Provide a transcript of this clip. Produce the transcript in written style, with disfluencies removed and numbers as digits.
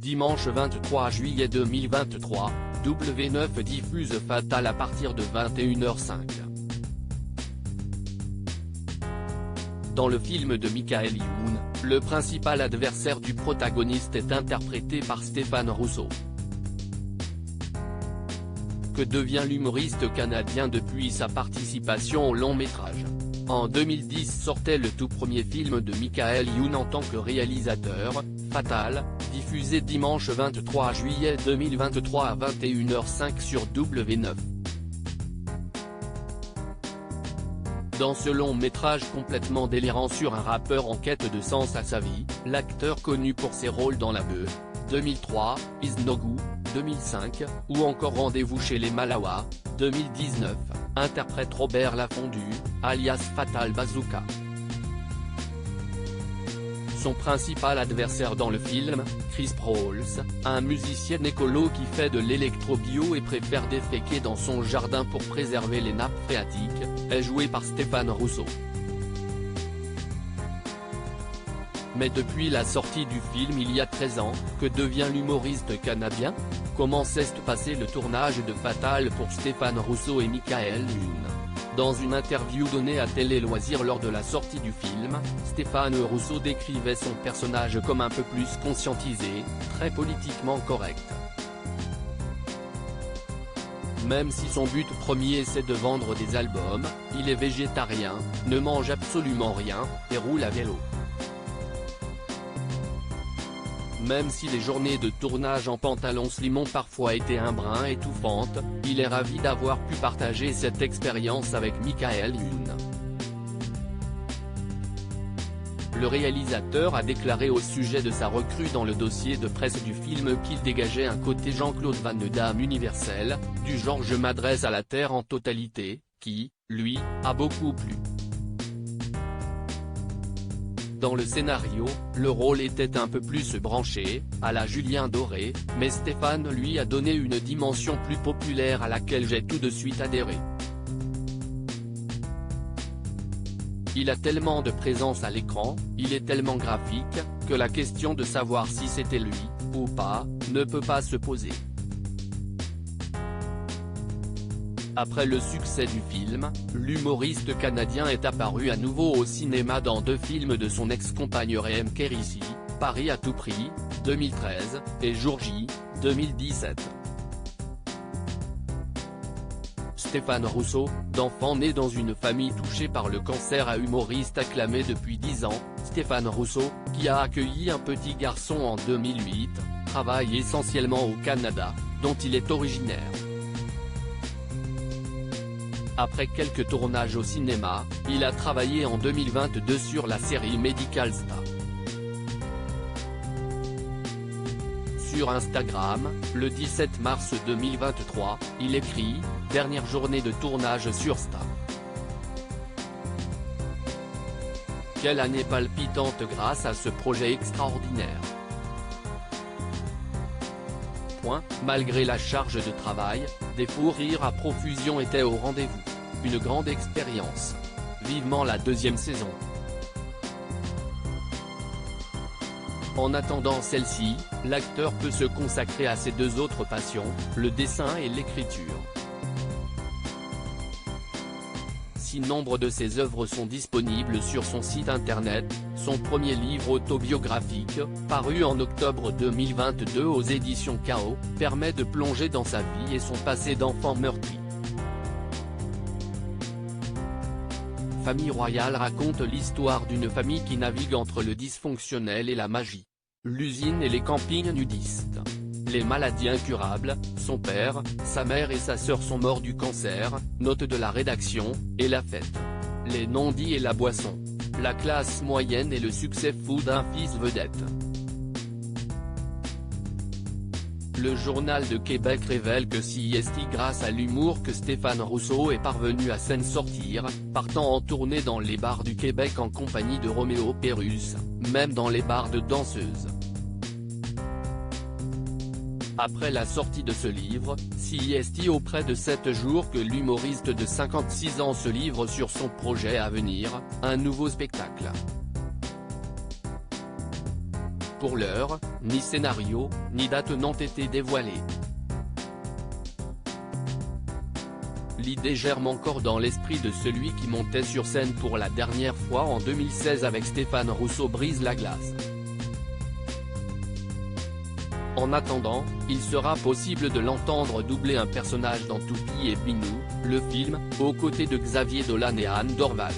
Dimanche 23 juillet 2023, W9 diffuse Fatal à partir de 21h05. Dans le film de Michael Youn, le principal adversaire du protagoniste est interprété par Stéphane Rousseau. Que devient l'humoriste canadien depuis sa participation au long métrage? En 2010 sortait le tout premier film de Michael Youn en tant que réalisateur, Fatal, diffusé dimanche 23 juillet 2023 à 21h05 sur W9. Dans ce long métrage complètement délirant sur un rappeur en quête de sens à sa vie, l'acteur connu pour ses rôles dans La Beuh, 2003, Is No Good, 2005, ou encore Rendez-vous chez les Malawa, 2019, interprète Robert Lafondu, alias Fatal Bazooka. Son principal adversaire dans le film, Chris Prowls, un musicien écolo qui fait de l'électro-bio et préfère déféquer dans son jardin pour préserver les nappes phréatiques, est joué par Stéphane Rousseau. Mais depuis la sortie du film il y a 13 ans, que devient l'humoriste canadien? Comment s'est passé le tournage de Fatal pour Stéphane Rousseau et Michael Youn? Dans une interview donnée à Télé Loisirs lors de la sortie du film, Stéphane Rousseau décrivait son personnage comme un peu plus conscientisé, très politiquement correct. Même si son but premier c'est de vendre des albums, il est végétarien, ne mange absolument rien, et roule à vélo. Même si les journées de tournage en pantalon slim ont parfois été un brin étouffantes, il est ravi d'avoir pu partager cette expérience avec Michael Youn. Le réalisateur a déclaré au sujet de sa recrue dans le dossier de presse du film qu'il dégageait un côté Jean-Claude Van Damme universel, du genre je m'adresse à la Terre en totalité, qui, lui, a beaucoup plu. Dans le scénario, le rôle était un peu plus branché, à la Julien Doré, mais Stéphane lui a donné une dimension plus populaire à laquelle j'ai tout de suite adhéré. Il a tellement de présence à l'écran, il est tellement graphique, que la question de savoir si c'était lui, ou pas, ne peut pas se poser. Après le succès du film, l'humoriste canadien est apparu à nouveau au cinéma dans 2 films de son ex-compagne Rem Kérissi, Paris à tout prix, 2013, et Jour J, 2017. Stéphane Rousseau, d'enfant né dans une famille touchée par le cancer à humoriste acclamé depuis 10 ans, Stéphane Rousseau, qui a accueilli un petit garçon en 2008, travaille essentiellement au Canada, dont il est originaire. Après quelques tournages au cinéma, il a travaillé en 2022 sur la série Medical Star. Sur Instagram, le 17 mars 2023, il écrit « Dernière journée de tournage sur Star. Quelle année palpitante grâce à ce projet extraordinaire. Malgré la charge de travail, des fous rires à profusion étaient au rendez-vous. Une grande expérience. Vivement la 2e saison. En attendant celle-ci, l'acteur peut se consacrer à ses 2 autres passions, le dessin et l'écriture. Si nombre de ses œuvres sont disponibles sur son site internet, son premier livre autobiographique, paru en octobre 2022 aux éditions Chaos, permet de plonger dans sa vie et son passé d'enfant meurtri. Famille Royale raconte l'histoire d'une famille qui navigue entre le dysfonctionnel et la magie. L'usine et les campings nudistes. Les maladies incurables, son père, sa mère et sa sœur sont morts du cancer, note de la rédaction, et la fête. Les non-dits et la boisson. La classe moyenne et le succès fou d'un fils vedette. Le Journal de Québec révèle que c'est grâce à l'humour que Stéphane Rousseau est parvenu à s'en sortir, partant en tournée dans les bars du Québec en compagnie de Roméo Pérus, même dans les bars de danseuses. Après la sortie de ce livre, c'est auprès de 7 jours que l'humoriste de 56 ans se livre sur son projet à venir, un nouveau spectacle. Pour l'heure, ni scénario, ni date n'ont été dévoilés. L'idée germe encore dans l'esprit de celui qui montait sur scène pour la dernière fois en 2016 avec Stéphane Rousseau brise la glace. En attendant, il sera possible de l'entendre doubler un personnage dans Toupie et Pinou, le film, aux côtés de Xavier Dolan et Anne Dorval.